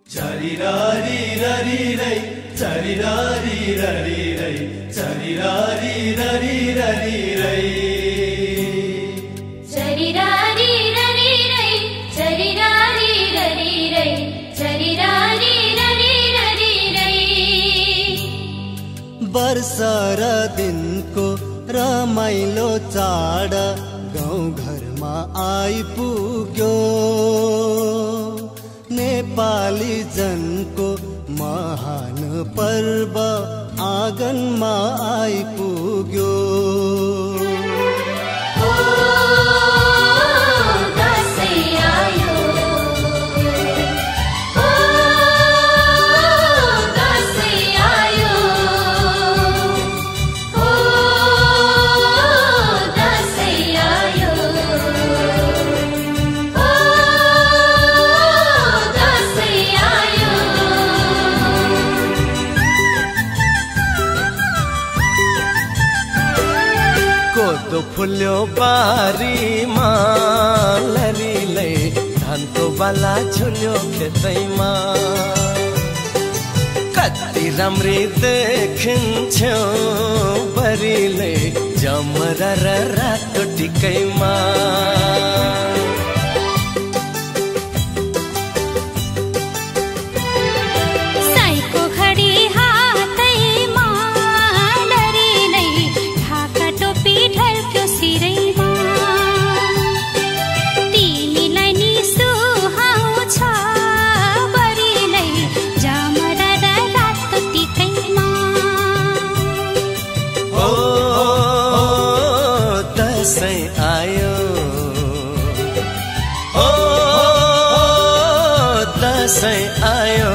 Charirari rari rai, charirari rari rai, charirari rari rari rai. Charirari rari rai, charirari rari rai, charirari rari rari rai. वर्षा र दिनको रमाइलो चाड गाउँ घरमा आइपुग्यो नेपाली जनको महान पर्व आँगनमा आइपुग्यो कोदो फुल्यो बारीमा लरीलै धानको बाला झुल्यो खेतैमा कति राम्री देखिन्छौ बरीलै जमरा र रातो टिकैमा दसैँ आयो ओ दसैँ आयो